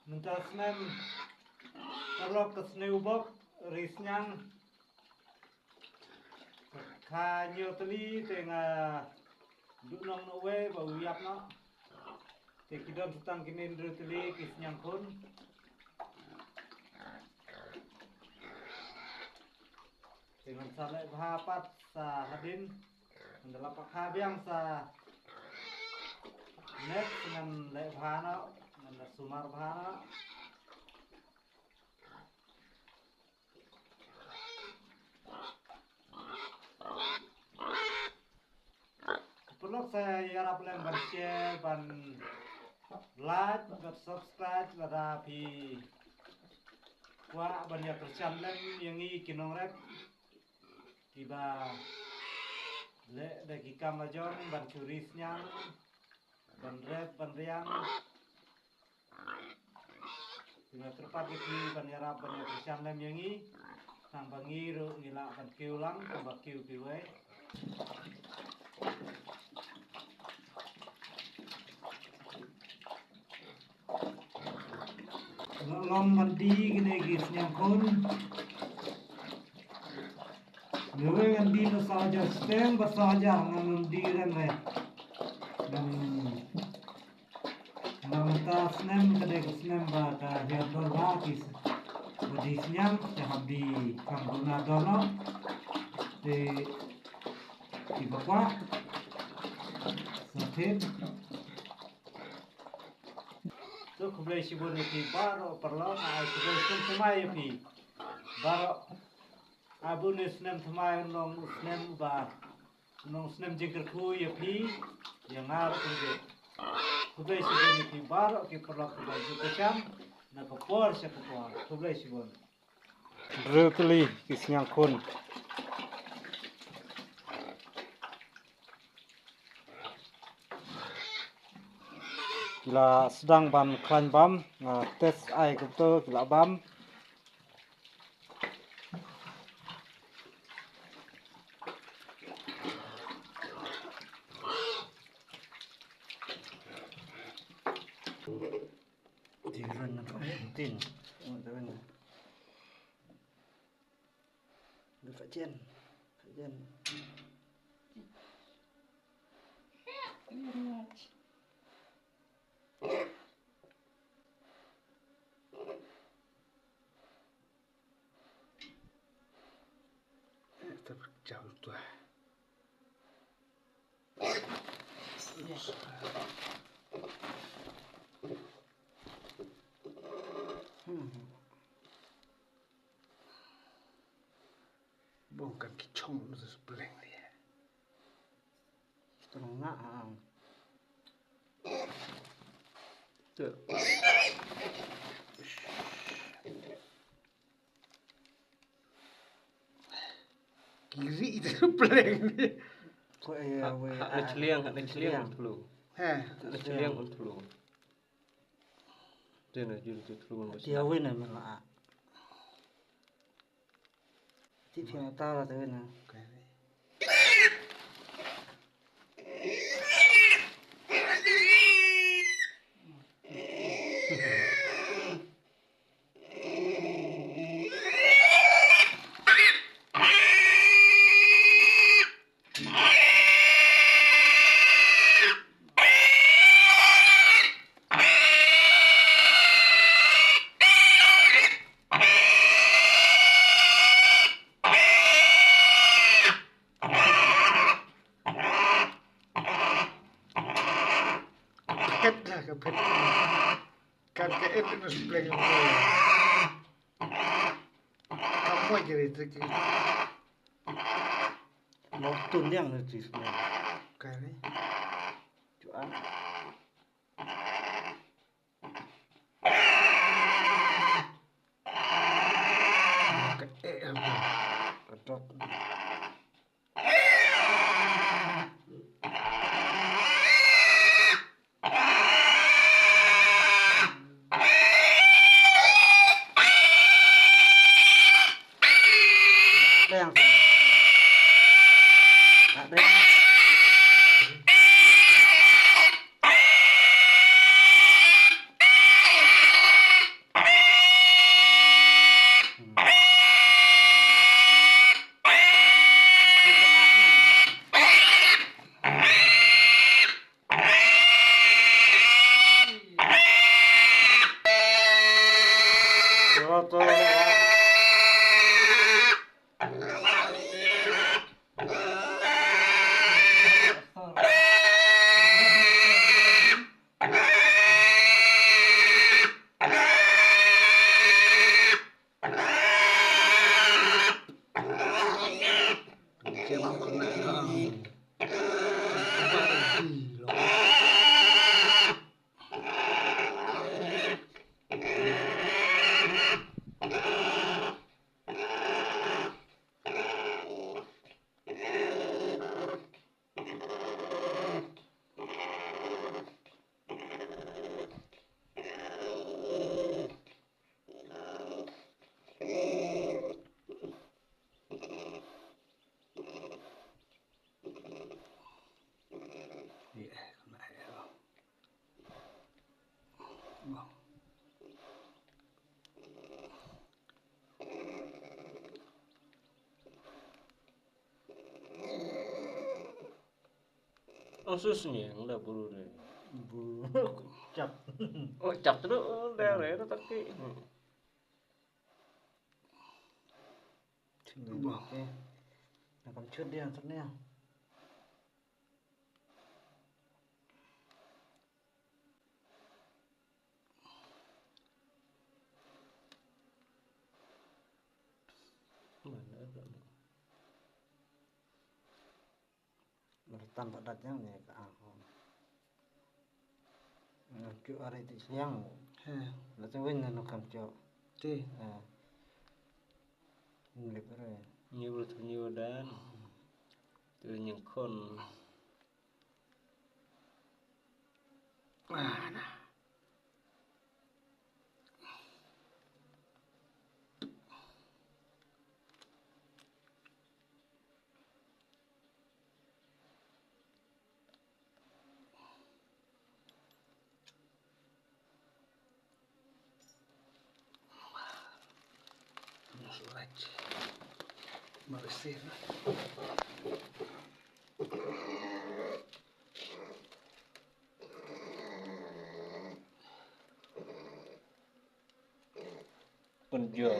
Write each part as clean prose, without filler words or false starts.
Mentasnem kalau kesneubok risnyang kanyo teli tengah dunong nowe bau yap no tekidon tutang kinin dru teli kisnyang pun dengan salek bahapat sa hadin adalah pakhabiang sa net dengan lek bahana dengan sumar bahana perlu saya yarap lem ban share ban like ban subscribe pada pi wa ban ya tercam lem yang i kinong rep tiba le dakika majong ban curisnya ban rep ban riang dengan terpat gitu ban yarap ban ya tercam lem yang i sang bangi ro ngila ban kiulang tambah kiu piwe ngom mandi gini gisnya pun ngewe mandi no saja stem basaja mandi ren re nam ta snem kade snem ba ka dia dor ba kis badisnya habdi kampuna dono di bawah sakit tu kublai sibun itu baru perlu kublai stem semai pi baru abu nesnem semai nong snem ba nong snem jengker ku ya pi yang ngar kunje kublai sibun itu baru ki perlu kublai itu cam na kapor sya kapor kublai sibun rutli kisnyang kun kila sedang ban klan bam tes ai kupto kila bam diran na tin teman fajen jauh tuh bukan kicong itu sebelah dia tengah tuh kiri itu sebelah dia kok ya ada celiang dulu ada celiang dulu dia nak jual tu dulu dia win lah Tiada tahu tu na. Kan ke itu sebelah kamu aja itu mau tunjang itu sebenarnya kali cuan ke apa kedok yang ada foto. Jam kena kang. Iya, kena ya. Bang. Susnya yang udah buru deh. Cap. Oh cap terus daerah itu tapi. Bang. Oke. Nakam cut dia antarnya. Bertan padatnya nih ke aku. Cu hari itu siang. Lalu win nakam cut. Ti. Ini pare. Nyiur dan tuh nyengkon. Mana? Surat. Bersih. Penjual.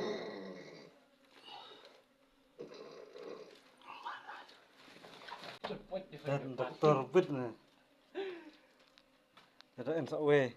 Dan dokter bit nih. Ada ensak we.